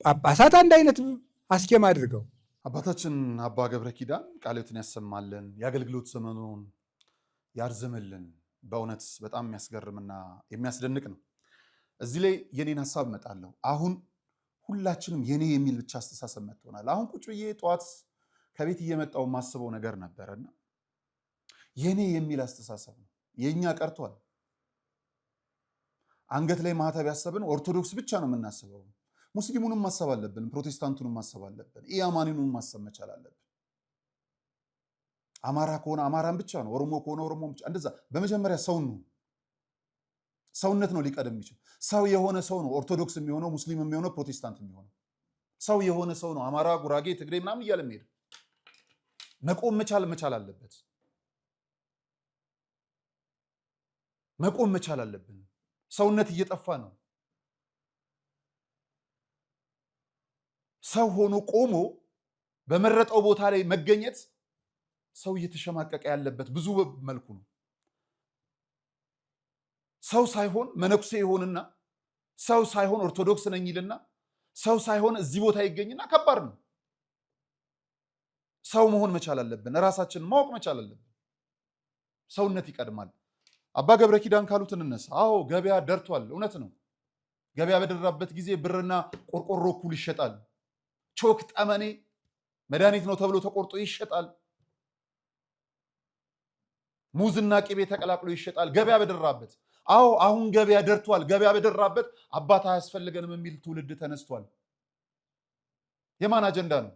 ጳጳሳት አንድ አይነት አስኬማ አድርገው። አባታችን አባ ገብረ ኪዳን ቃልዮትን ያሰማልን፣ የአገልግሎት ዘመኑን ያርዝምልን። በእውነት በጣም የሚያስገርምና የሚያስደንቅ ነው። እዚህ ላይ የኔን ሀሳብ እመጣለሁ። አሁን ሁላችንም የኔ የሚል ብቻ አስተሳሰብ መጥቶናል። አሁን ቁጭ ብዬ ጠዋት ከቤት እየመጣው የማስበው ነገር ነበረና የኔ የሚል አስተሳሰብ ነው የኛ ቀርቷል። አንገት ላይ ማህተብ ያሰብን ኦርቶዶክስ ብቻ ነው የምናስበው። ሙስሊሙንም ማሰብ አለብን፣ ፕሮቴስታንቱንም ማሰብ አለብን፣ ኢአማኒኑንም ማሰብ መቻል አለብን። አማራ ከሆነ አማራን ብቻ ነው፣ ኦሮሞ ከሆነ ኦሮሞን ብቻ። እንደዛ በመጀመሪያ ሰው ነው፣ ሰውነት ነው ሊቀደም የሚችል። ሰው የሆነ ሰው ነው ኦርቶዶክስ የሚሆነው፣ ሙስሊም የሚሆነው፣ ፕሮቴስታንት የሚሆነው። ሰው የሆነ ሰው ነው አማራ፣ ጉራጌ፣ ትግሬ ምናምን እያለ የሚሄድ። መቆም መቻል አለበት። መቆም መቻል አለብን። ሰውነት እየጠፋ ነው። ሰው ሆኖ ቆሞ በመረጠው ቦታ ላይ መገኘት ሰው እየተሸማቀቀ ያለበት ብዙ መልኩ ነው። ሰው ሳይሆን መነኩሴ ይሆንና ሰው ሳይሆን ኦርቶዶክስ ነኝ ይልና ሰው ሳይሆን እዚህ ቦታ ይገኝና ከባድ ነው። ሰው መሆን መቻል አለብን። ራሳችንን ማወቅ መቻል አለብን። ሰውነት ይቀድማል። አባ ገብረ ኪዳን ካሉት እንነሳ። አዎ ገበያ ደርቷል። እውነት ነው። ገበያ በደራበት ጊዜ ብርና ቆርቆሮ እኩል ይሸጣል። ቾክ ጠመኔ መድኃኒት ነው ተብሎ ተቆርጦ ይሸጣል። ሙዝና ቅቤ ተቀላቅሎ ይሸጣል ገበያ በደራበት። አዎ አሁን ገበያ ደርቷል። ገበያ በደራበት አባት አያስፈልገንም የሚል ትውልድ ተነስቷል። የማን አጀንዳ ነው?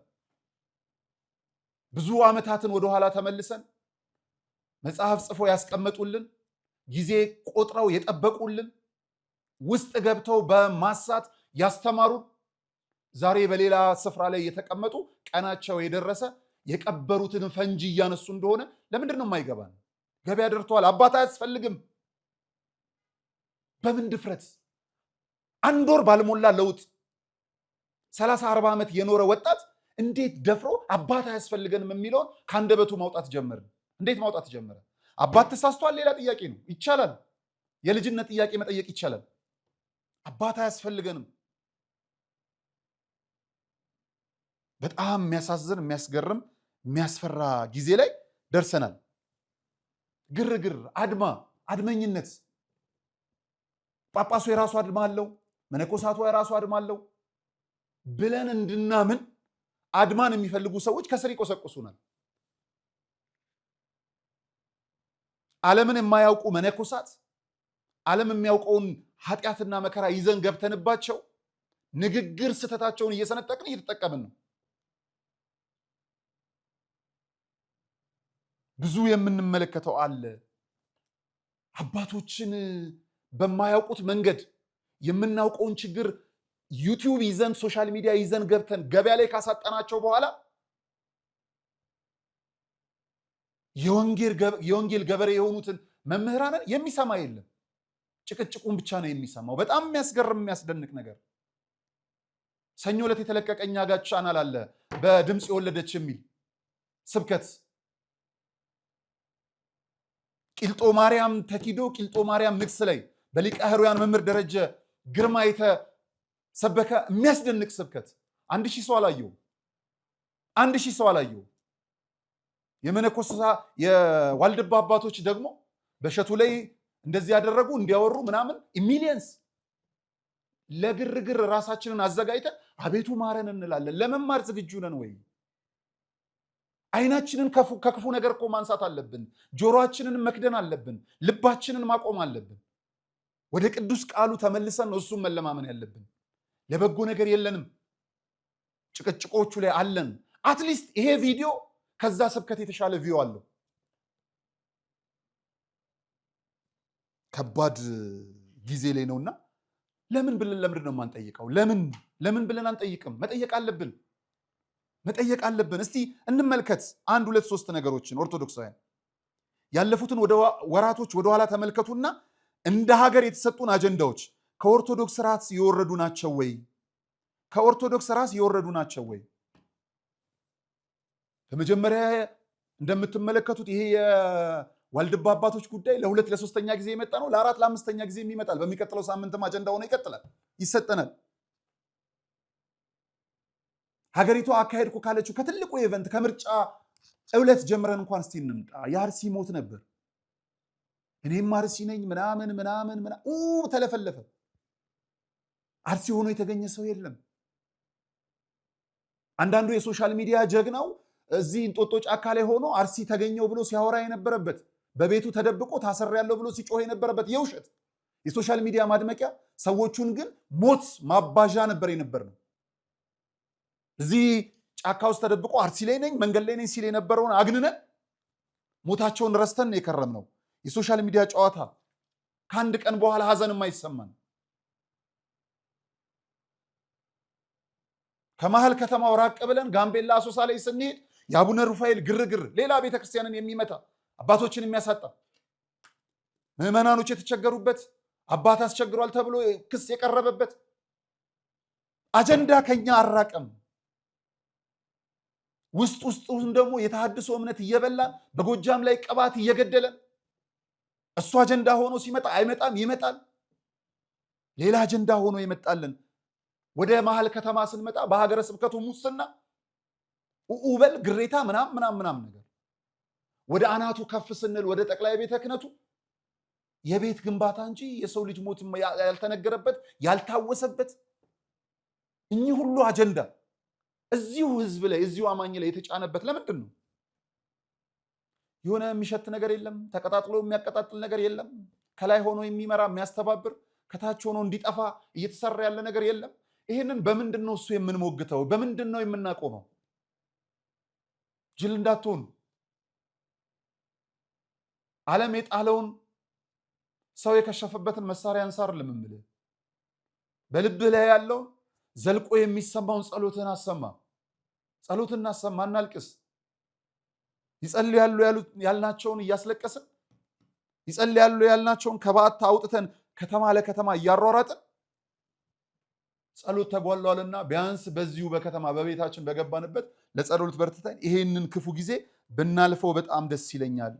ብዙ ዓመታትን ወደኋላ ተመልሰን መጽሐፍ ጽፎ ያስቀመጡልን፣ ጊዜ ቆጥረው የጠበቁልን፣ ውስጥ ገብተው በማሳት ያስተማሩን፣ ዛሬ በሌላ ስፍራ ላይ የተቀመጡ ቀናቸው የደረሰ የቀበሩትን ፈንጂ እያነሱ እንደሆነ ለምንድን ነው የማይገባን? ገበያ ደርቷል። አባት አያስፈልግም። በምን ድፍረት? አንድ ወር ባልሞላ ለውጥ 30-40 ዓመት የኖረ ወጣት እንዴት ደፍሮ አባት አያስፈልገንም የሚለውን ከአንደበቱ ማውጣት ጀመርን? እንዴት ማውጣት ጀመረ? አባት ተሳስቷል፣ ሌላ ጥያቄ ነው፣ ይቻላል። የልጅነት ጥያቄ መጠየቅ ይቻላል። አባት አያስፈልገንም። በጣም የሚያሳዝን፣ የሚያስገርም፣ የሚያስፈራ ጊዜ ላይ ደርሰናል። ግርግር፣ አድማ፣ አድመኝነት። ጳጳሱ የራሱ አድማ አለው፣ መነኮሳቱ የራሱ አድማ አለው ብለን እንድናምን አድማን የሚፈልጉ ሰዎች ከስር ይቆሰቁሱናል። ዓለምን የማያውቁ መነኮሳት ዓለም የሚያውቀውን ኃጢአትና መከራ ይዘን ገብተንባቸው ንግግር ስተታቸውን እየሰነጠቅን እየተጠቀምን ነው። ብዙ የምንመለከተው አለ። አባቶችን በማያውቁት መንገድ የምናውቀውን ችግር ዩቲዩብ ይዘን ሶሻል ሚዲያ ይዘን ገብተን ገበያ ላይ ካሳጠናቸው በኋላ የወንጌል ገበሬ የሆኑትን መምህራንን የሚሰማ የለም። ጭቅጭቁን ብቻ ነው የሚሰማው። በጣም የሚያስገርም የሚያስደንቅ ነገር። ሰኞ ዕለት የተለቀቀ እኛ ጋር ቻናል አለ፣ በድምፅ የወለደች የሚል ስብከት። ቂልጦ ማርያም ተኪዶ ቂልጦ ማርያም ንግስ ላይ በሊቀ ሕሩያን መምህር ደረጀ ግርማ የተሰበከ የሚያስደንቅ ስብከት 1000 ሰው አላየው። 1000 ሰው አላየው። የመነኮሳ የዋልድባ አባቶች ደግሞ በእሸቱ ላይ እንደዚህ ያደረጉ እንዲያወሩ ምናምን ሚሊየንስ ለግርግር ራሳችንን አዘጋጅተን አቤቱ ማረን እንላለን። ለመማር ዝግጁ ነን ወይ? አይናችንን ከክፉ ነገር እኮ ማንሳት አለብን። ጆሮአችንን መክደን አለብን። ልባችንን ማቆም አለብን። ወደ ቅዱስ ቃሉ ተመልሰን ነው እሱን መለማመን ያለብን። ለበጎ ነገር የለንም፣ ጭቅጭቆቹ ላይ አለን። አትሊስት ይሄ ቪዲዮ ከዛ ስብከት የተሻለ ቪው አለው። ከባድ ጊዜ ላይ ነውና ለምን ብለን ለምንድን ነው የማንጠይቀው? ለምን ብለን አንጠይቅም? መጠየቅ አለብን። እስቲ እንመልከት 1 2 3 ነገሮችን። ኦርቶዶክሳውያን ያለፉትን ወራቶች ወደኋላ ተመልከቱና እንደ ሀገር የተሰጡን አጀንዳዎች ከኦርቶዶክስ ራስ የወረዱ ናቸው ወይ? በመጀመሪያ እንደምትመለከቱት ይሄ የዋልድባ አባቶች ጉዳይ ለ2 ለ3ኛ ጊዜ የመጣ ነው። ለ4 ለ5ኛ ጊዜ ይመጣል። በሚቀጥለው ሳምንትም አጀንዳ ሆኖ ይቀጥላል፣ ይሰጠናል። ሀገሪቷ አካሄድኩ ካለችው ከትልቁ ኢቨንት ከምርጫ ዕለት ጀምረን እንኳን እስቲ እንምጣ። የአርሲ ሞት ነበር። እኔም አርሲ ነኝ ምናምን ተለፈለፈ። አርሲ ሆኖ የተገኘ ሰው የለም። አንዳንዱ የሶሻል ሚዲያ ጀግናው እዚህ እንጦጦ ጫካ ላይ ሆኖ አርሲ ተገኘው ብሎ ሲያወራ የነበረበት፣ በቤቱ ተደብቆ ታስሬያለሁ ብሎ ሲጮህ የነበረበት የውሸት የሶሻል ሚዲያ ማድመቂያ፣ ሰዎቹን ግን ሞት ማባዣ ነበር የነበርነው። እዚህ ጫካ ውስጥ ተደብቆ አርሲ ላይ ነኝ መንገድ ላይ ነኝ ሲል የነበረውን አግንነን ሞታቸውን ረስተን የከረምነው የሶሻል ሚዲያ ጨዋታ። ከአንድ ቀን በኋላ ሀዘንም አይሰማን። ከመሀል ከተማው ራቅ ብለን ጋምቤላ አሶሳ ላይ ስንሄድ የአቡነ ሩፋኤል ግርግር ሌላ ቤተክርስቲያንን የሚመታ አባቶችን የሚያሳጣ ምዕመናኖች የተቸገሩበት አባት አስቸግሯል ተብሎ ክስ የቀረበበት አጀንዳ ከኛ አራቀም። ውስጡን ደግሞ የተሐድሶ እምነት እየበላን በጎጃም ላይ ቅባት እየገደለን እሱ አጀንዳ ሆኖ ሲመጣ አይመጣም፣ ይመጣል። ሌላ አጀንዳ ሆኖ ይመጣልን። ወደ መሀል ከተማ ስንመጣ በሀገረ ስብከቱ ሙስና ኡበል ግሬታ ምናምን ነገር፣ ወደ አናቱ ከፍ ስንል ወደ ጠቅላይ ቤተ ክህነቱ የቤት ግንባታ እንጂ የሰው ልጅ ሞት ያልተነገረበት ያልታወሰበት እኚህ ሁሉ አጀንዳ እዚሁ ህዝብ ላይ እዚሁ አማኝ ላይ የተጫነበት ለምንድን ነው? የሆነ የሚሸት ነገር የለም፣ ተቀጣጥሎ የሚያቀጣጥል ነገር የለም፣ ከላይ ሆኖ የሚመራ የሚያስተባብር ከታች ሆኖ እንዲጠፋ እየተሰራ ያለ ነገር የለም። ይህንን በምንድን ነው እሱ የምንሞግተው? በምንድን ነው የምናቆመው? ጅል እንዳትሆኑ። ዓለም የጣለውን ሰው የከሸፈበትን መሳሪያ አንሳር ልምምልህ። በልብህ ላይ ያለውን ዘልቆ የሚሰማውን ጸሎትን አሰማ። ጸሎትን እናሰማ፣ እናልቅስ። ይጸልያሉ ያልናቸውን እያስለቀስን፣ ይጸልያሉ ያልናቸውን ከበዓት አውጥተን ከተማ ለከተማ እያሯራጥን ጸሎት ተጓሏልና ቢያንስ በዚሁ በከተማ በቤታችን በገባንበት ለጸሎት በርትተን ይሄንን ክፉ ጊዜ ብናልፈው በጣም ደስ ይለኛል።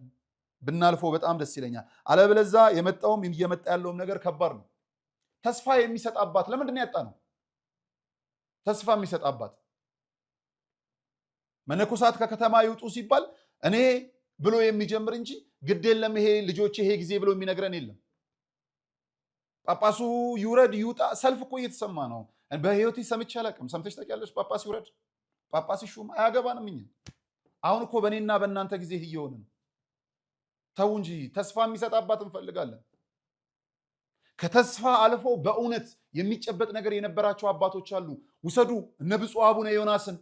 አለበለዚያ የመጣውም እየመጣ ያለውም ነገር ከባድ ነው። ተስፋ የሚሰጥ አባት ለምንድን ነው ያጣነው? ተስፋ የሚሰጥ አባት መነኮሳት ከከተማ ይውጡ ሲባል እኔ ብሎ የሚጀምር እንጂ ግድ የለም ይሄ ልጆች ይሄ ጊዜ ብሎ የሚነግረን የለም። ጳጳሱ ይውረድ ይውጣ ሰልፍ እኮ እየተሰማ ነው። በህይወቴ ሰምቼ አላውቅም። ሰምተሽ ታውቂያለሽ? ጳጳስ ይውረድ ጳጳስ ይሹም አያገባንም። እኛ አሁን እኮ በእኔና በእናንተ ጊዜ እየሆነ ነው። ተው እንጂ ተስፋ የሚሰጥ አባት እንፈልጋለን። ከተስፋ አልፎ በእውነት የሚጨበጥ ነገር የነበራቸው አባቶች አሉ። ውሰዱ እነ ብፁዕ አቡነ ዮናስን፣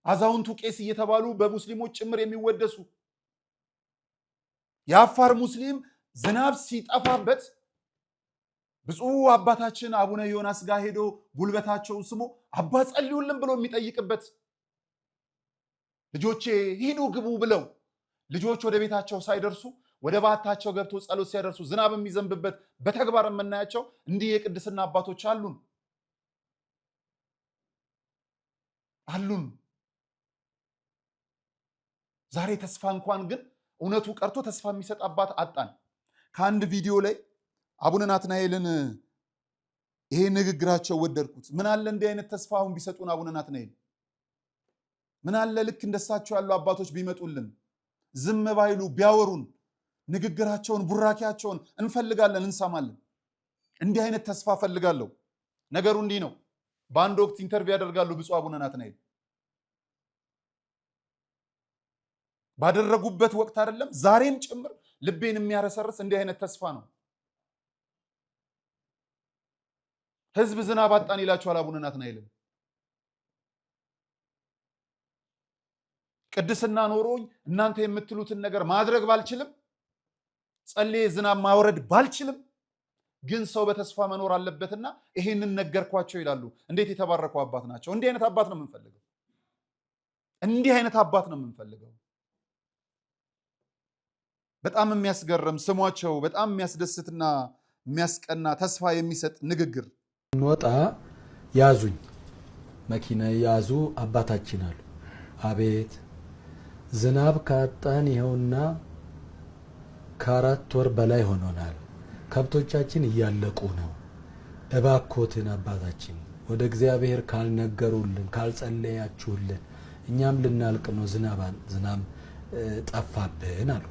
አዛውንቱ ቄስ እየተባሉ በሙስሊሞች ጭምር የሚወደሱ የአፋር ሙስሊም ዝናብ ሲጠፋበት ብፁዕ አባታችን አቡነ ዮናስ ጋር ሄዶ ጉልበታቸውን ስሞ አባ ጸልዩልን ብሎ የሚጠይቅበት፣ ልጆቼ ሂዱ ግቡ ብለው ልጆች ወደ ቤታቸው ሳይደርሱ ወደ ባታቸው ገብቶ ጸሎት ሲያደርሱ ዝናብ የሚዘንብበት በተግባር የምናያቸው እንዲህ የቅድስና አባቶች አሉን። ዛሬ ተስፋ እንኳን ግን እውነቱ ቀርቶ ተስፋ የሚሰጥ አባት አጣን። ከአንድ ቪዲዮ ላይ አቡነ ናትናኤልን ይሄ ንግግራቸው ወደድኩት። ምን አለ እንዲህ አይነት ተስፋ አሁን ቢሰጡን አቡነ ናትናኤል፣ ምን አለ ልክ እንደሳቸው ያሉ አባቶች ቢመጡልን። ዝም ባይሉ ቢያወሩን ንግግራቸውን ቡራኪያቸውን እንፈልጋለን እንሰማለን። እንዲህ አይነት ተስፋ ፈልጋለሁ። ነገሩ እንዲህ ነው። በአንድ ወቅት ኢንተርቪው ያደርጋሉ ብፁዕ አቡነ ናትናኤል ባደረጉበት ወቅት አይደለም ዛሬም ጭምር ልቤን የሚያረሰርስ እንዲህ አይነት ተስፋ ነው። ህዝብ ዝናብ አጣን ይላቸዋል አቡነ ናትናኤል። ቅድስና ኖሮኝ እናንተ የምትሉትን ነገር ማድረግ ባልችልም ጸልዬ ዝናብ ማውረድ ባልችልም ግን ሰው በተስፋ መኖር አለበትና ይሄንን ነገርኳቸው ይላሉ። እንዴት የተባረኩ አባት ናቸው! እንዲህ አይነት አባት ነው የምንፈልገው። እንዲህ አይነት አባት ነው የምንፈልገው። በጣም የሚያስገርም ስሟቸው በጣም የሚያስደስትና የሚያስቀና ተስፋ የሚሰጥ ንግግር። እንወጣ ያዙኝ፣ መኪና ያዙ አባታችን አሉ። አቤት ዝናብ ካጣን ይኸውና ከ4 ወር በላይ ሆኖናል። ከብቶቻችን እያለቁ ነው። እባኮትን አባታችን ወደ እግዚአብሔር ካልነገሩልን ካልጸለያችሁልን እኛም ልናልቅ ነው። ዝናብ ጠፋብን አሉ።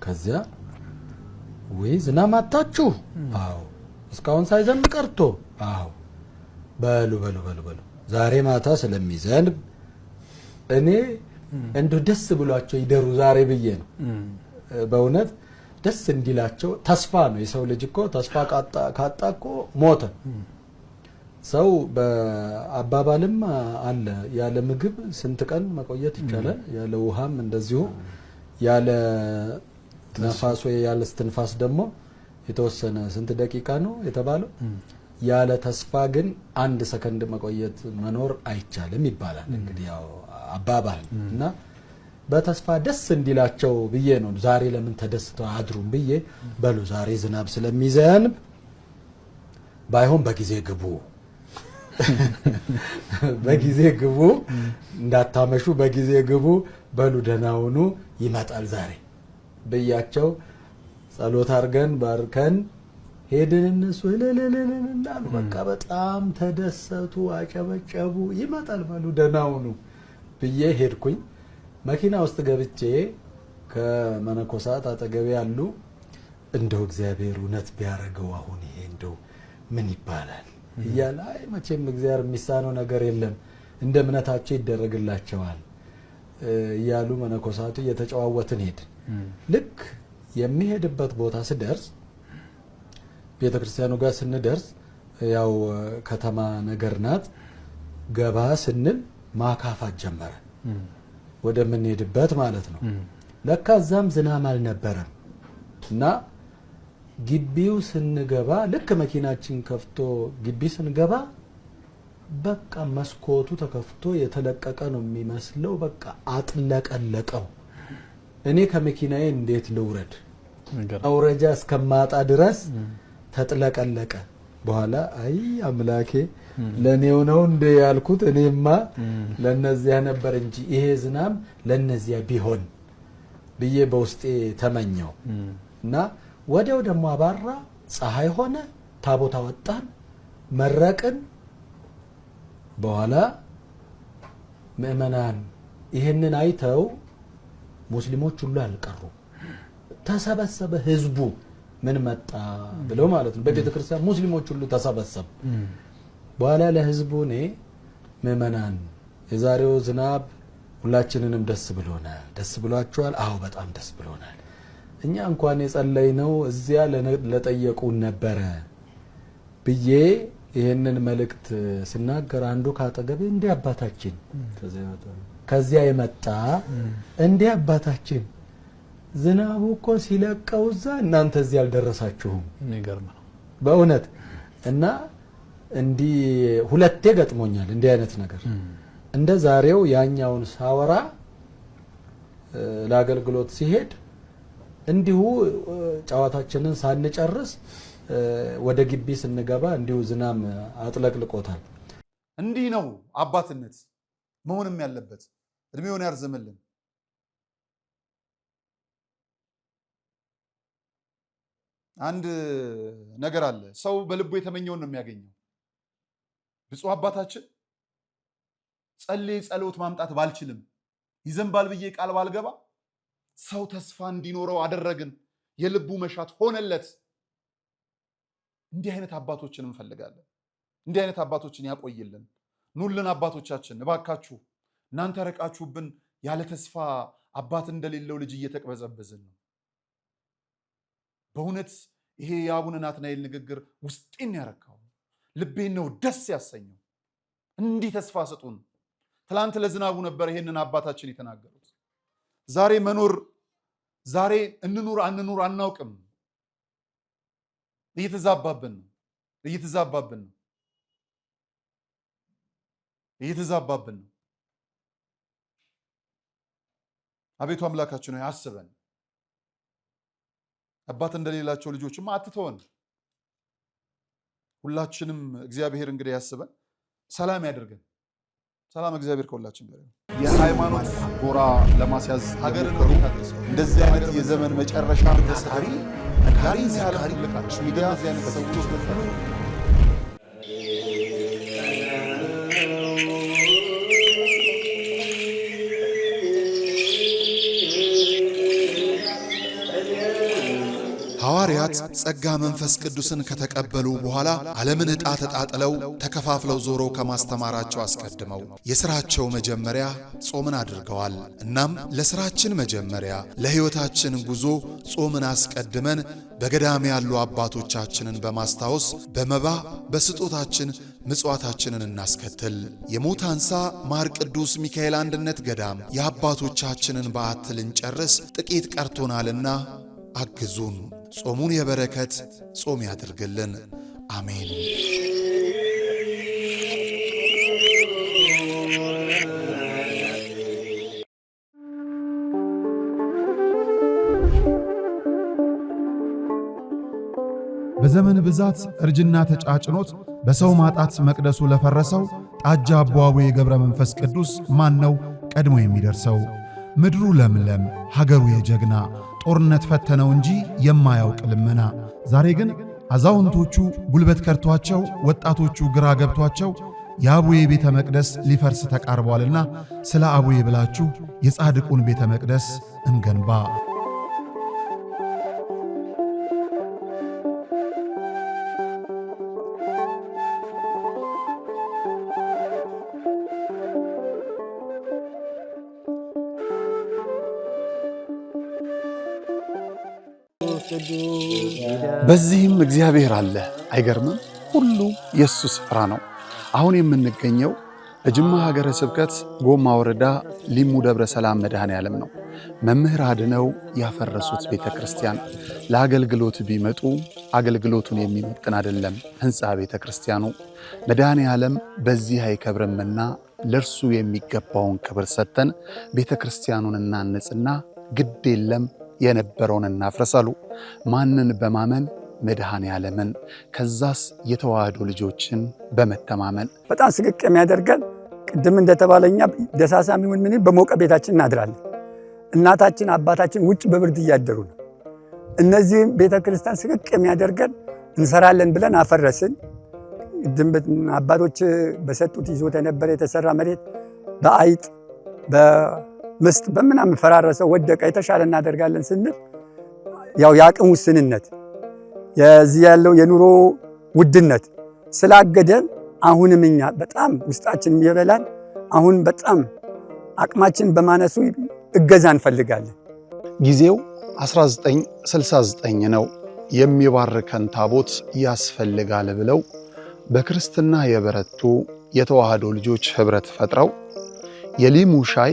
ከዚያ ወይ ዝናብ አጣችሁ? አዎ። እስካሁን ሳይዘንብ ቀርቶ? አዎ። በሉ ዛሬ ማታ ስለሚዘንብ እኔ እንደው ደስ ብሏቸው ይደሩ ዛሬ ብዬ ነው። በእውነት ደስ እንዲላቸው ተስፋ ነው። የሰው ልጅ እኮ ተስፋ ካጣ እኮ ሞተ። ሰው በአባባልም አለ ያለ ምግብ ስንት ቀን መቆየት ይቻላል? ያለ ውሃም እንደዚሁ፣ ያለ ነፋስ ወይ ያለ እስትንፋስ ደግሞ የተወሰነ ስንት ደቂቃ ነው የተባለው? ያለ ተስፋ ግን 1 ሰከንድ መቆየት መኖር አይቻልም ይባላል። እንግዲህ ያው አባባል እና በተስፋ ደስ እንዲላቸው ብዬ ነው። ዛሬ ለምን ተደስተው አድሩም ብዬ በሉ ዛሬ ዝናብ ስለሚዘንብ ባይሆን በጊዜ ግቡ በጊዜ ግቡ፣ እንዳታመሹ በጊዜ ግቡ፣ በሉ ደህና ሁኑ፣ ይመጣል ዛሬ ብያቸው ጸሎት አድርገን ባርከን ሄድን። እነሱ ለለለለላሉ በቃ በጣም ተደሰቱ፣ አጨበጨቡ። ይመጣል በሉ ደህና ሁኑ ብዬ ሄድኩኝ። መኪና ውስጥ ገብቼ ከመነኮሳት አጠገቤ ያሉ እንደው እግዚአብሔር እውነት ቢያረገው አሁን ይሄ እንደው ምን ይባላል እያለ አይ መቼም እግዚአብሔር የሚሳነው ነገር የለም እንደ እምነታቸው ይደረግላቸዋል እያሉ መነኮሳቱ እየተጨዋወትን ሄድ። ልክ የሚሄድበት ቦታ ስደርስ ቤተክርስቲያኑ ጋር ስንደርስ ያው ከተማ ነገር ናት። ገባ ስንል ማካፋት ጀመረ ወደ ምንሄድበት ማለት ነው። ለካ እዛም ዝናብ አልነበረም እና ግቢው ስንገባ ልክ መኪናችን ከፍቶ ግቢ ስንገባ በቃ መስኮቱ ተከፍቶ የተለቀቀ ነው የሚመስለው። በቃ አጥለቀለቀው። እኔ ከመኪናዬ እንዴት ልውረድ? አውረጃ እስከማጣ ድረስ ተጥለቀለቀ። በኋላ አይ አምላኬ ለኔው ነው እንደ ያልኩት እኔማ ለነዚያ ነበር እንጂ ይሄ ዝናብ ለነዚያ ቢሆን ብዬ በውስጤ ተመኘው እና ወዲያው ደግሞ አባራ፣ ፀሐይ ሆነ፣ ታቦት አወጣን፣ መረቅን። በኋላ ምእመናን ይሄንን አይተው ሙስሊሞች ሁሉ አልቀሩ፣ ተሰበሰበ ህዝቡ። ምን መጣ ብለው ማለት ነው። በቤተ ክርስቲያን ሙስሊሞች ሁሉ ተሰበሰቡ። በኋላ ለህዝቡ እኔ ምእመናን የዛሬው ዝናብ ሁላችንንም ደስ ብሎናል። ደስ ብሏችኋል? አዎ በጣም ደስ ብሎናል። እኛ እንኳን የጸለይነው እዚያ ለጠየቁን ነበረ ብዬ ይሄንን መልእክት ስናገር አንዱ ካጠገቤ እንዲህ አባታችን ከዚያ የመጣ እንዲህ አባታችን ዝናቡ እኮ ሲለቀው እዛ እናንተ እዚህ አልደረሳችሁም። የሚገርም ነው በእውነት። እና እንዲህ ሁለቴ ገጥሞኛል እንዲህ አይነት ነገር። እንደ ዛሬው ያኛውን ሳወራ ለአገልግሎት ሲሄድ እንዲሁ ጨዋታችንን ሳንጨርስ ወደ ግቢ ስንገባ እንዲሁ ዝናብ አጥለቅልቆታል። እንዲህ ነው አባትነት መሆንም ያለበት። እድሜውን ያርዝምልን። አንድ ነገር አለ። ሰው በልቡ የተመኘውን ነው የሚያገኘው። ብፁዕ አባታችን ጸሎት ማምጣት ባልችልም ይዘንባል ብዬ ቃል ባልገባ ሰው ተስፋ እንዲኖረው አደረግን። የልቡ መሻት ሆነለት። እንዲህ አይነት አባቶችን እንፈልጋለን። እንዲህ አይነት አባቶችን ያቆይልን። ኑልን አባቶቻችን እባካችሁ። እናንተ ረቃችሁብን። ያለ ተስፋ አባት እንደሌለው ልጅ እየተቅበዘበዝን ነው። በእውነት ይሄ የአቡነ ናትናኤል ንግግር ውስጤን ያረካው፣ ልቤን ነው ደስ ያሰኘው። እንዲህ ተስፋ ስጡን። ትላንት ለዝናቡ ነበር ይሄንን አባታችን የተናገሩት። ዛሬ መኖር ዛሬ እንኑር አንኑር አናውቅም። እየተዛባብን ነው። አቤቱ አምላካችን ሆይ አስበን። አባት እንደሌላቸው ልጆችማ አትተወን። ሁላችንም እግዚአብሔር እንግዲህ ያስበን፣ ሰላም ያደርገን። ሰላም እግዚአብሔር ከሁላችን ጋር። የሃይማኖት ጎራ ለማስያዝ ሀገርን እንደዚህ አይነት የዘመን መጨረሻ ታሪ ሲያለፍ ልቃች ሚዲያ እዚህ አይነት ሰዎች ሐዋርያት ጸጋ መንፈስ ቅዱስን ከተቀበሉ በኋላ ዓለምን ዕጣ ተጣጥለው ተከፋፍለው ዞረው ከማስተማራቸው አስቀድመው የሥራቸው መጀመሪያ ጾምን አድርገዋል። እናም ለሥራችን መጀመሪያ ለሕይወታችን ጉዞ ጾምን አስቀድመን በገዳም ያሉ አባቶቻችንን በማስታወስ በመባ በስጦታችን ምጽዋታችንን እናስከትል። የሞት አንሳ ማር ቅዱስ ሚካኤል አንድነት ገዳም የአባቶቻችንን በዓት ልንጨርስ ጥቂት ቀርቶናልና አግዙን። ጾሙን የበረከት ጾም ያድርግልን። አሜን። በዘመን ብዛት እርጅና ተጫጭኖት በሰው ማጣት መቅደሱ ለፈረሰው ጣጃ አቧዌ ገብረ መንፈስ ቅዱስ ማን ነው ቀድሞ የሚደርሰው? ምድሩ ለምለም ሀገሩ የጀግና ጦርነት ፈተነው እንጂ የማያውቅ ልመና። ዛሬ ግን አዛውንቶቹ ጉልበት ከርቷቸው፣ ወጣቶቹ ግራ ገብቷቸው የአቡዬ ቤተ መቅደስ ሊፈርስ ተቃርቧልና ስለ አቡዬ ብላችሁ የጻድቁን ቤተ መቅደስ እንገንባ። በዚህም እግዚአብሔር አለ። አይገርምም? ሁሉ የሱ ስፍራ ነው። አሁን የምንገኘው በጅማ ሀገረ ስብከት ጎማ ወረዳ ሊሙ ደብረ ሰላም መድኃኔ ዓለም ነው። መምህር አድነው ያፈረሱት ቤተ ክርስቲያን ለአገልግሎት ቢመጡ አገልግሎቱን የሚመጥን አይደለም ሕንፃ ቤተ ክርስቲያኑ። መድኃኔ ዓለም በዚህ አይከብርምና ለእርሱ የሚገባውን ክብር ሰጥተን ቤተ ክርስቲያኑን እናንጽና ግድ የለም የነበረውን እናፍረሳሉ። ማንን በማመን? መድኃኔ ዓለምን። ከዛስ የተዋህዶ ልጆችን በመተማመን በጣም ስቅቅ የሚያደርገን ቅድም እንደተባለኛ ደሳሳም ይሁን ምን በሞቀ ቤታችን እናድራለን። እናታችን አባታችን ውጭ በብርድ እያደሩ ነው። እነዚህም ቤተ ክርስቲያን ስቅቅ የሚያደርገን እንሰራለን ብለን አፈረስን። አባቶች በሰጡት ይዞት የነበረ የተሰራ መሬት በአይጥ በምስጥ በምናምን ፈራረሰው ወደቀ። የተሻለ እናደርጋለን ስንል ያው የአቅም ውስንነት የዚህ ያለው የኑሮ ውድነት ስላገደን አሁንም እኛ በጣም ውስጣችን የሚበላን አሁን በጣም አቅማችን በማነሱ እገዛ እንፈልጋለን። ጊዜው 1969 ነው። የሚባርከን ታቦት ያስፈልጋል ብለው በክርስትና የበረቱ የተዋህዶ ልጆች ህብረት ፈጥረው የሊሙ ሻይ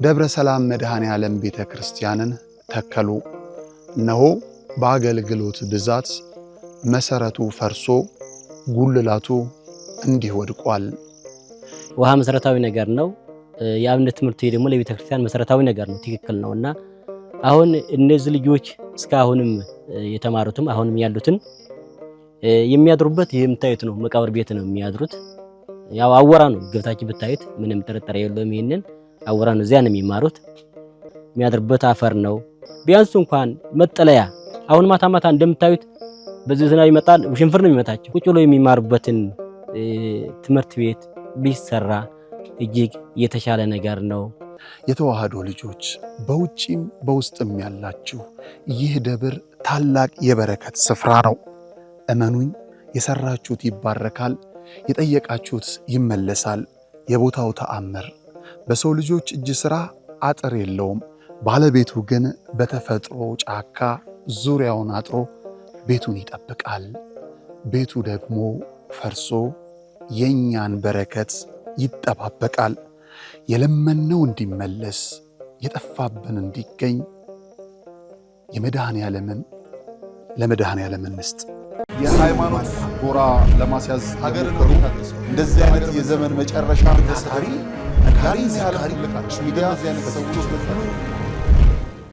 ደብረ ሰላም መድኃኔ ዓለም ቤተ ክርስቲያንን ተከሉ። እነሆ በአገልግሎት ብዛት መሰረቱ ፈርሶ ጉልላቱ እንዲህ ወድቋል። ውሃ መሰረታዊ ነገር ነው። የአብነት ትምህርት ደግሞ ለቤተ ክርስቲያን መሰረታዊ ነገር ነው። ትክክል ነውና አሁን እነዚህ ልጆች እስካሁንም የተማሩትም አሁንም ያሉትን የሚያድሩበት የምታዩት ነው። መቃብር ቤት ነው የሚያድሩት። ያው አወራ ነው ገብታችሁ ብታዩት ምንም ጥርጥር የለውም። ይሄንን አወራ ነው። እዚያ ነው የሚማሩት። የሚያድሩበት አፈር ነው። ቢያንስ እንኳን መጠለያ አሁን ማታ ማታ እንደምታዩት በዚህ ዝናብ ይመጣል፣ ውሽንፍር ነው የሚመታቸው። ቁጭ ብሎ የሚማሩበትን ትምህርት ቤት ቢሰራ እጅግ የተሻለ ነገር ነው። የተዋህዶ ልጆች በውጪም በውስጥም ያላችሁ ይህ ደብር ታላቅ የበረከት ስፍራ ነው። እመኑኝ፣ የሰራችሁት ይባረካል፣ የጠየቃችሁት ይመለሳል። የቦታው ተአምር በሰው ልጆች እጅ ሥራ አጥር የለውም። ባለቤቱ ግን በተፈጥሮ ጫካ ዙሪያውን አጥሮ ቤቱን ይጠብቃል። ቤቱ ደግሞ ፈርሶ የእኛን በረከት ይጠባበቃል። የለመነው እንዲመለስ የጠፋብን እንዲገኝ ለመድኃኔ ዓለምን እንስጥ። የሃይማኖት ጎራ ለማስያዝ ሀገርን እንደዚህ አይነት የዘመን መጨረሻ ታሪ ሚዲያ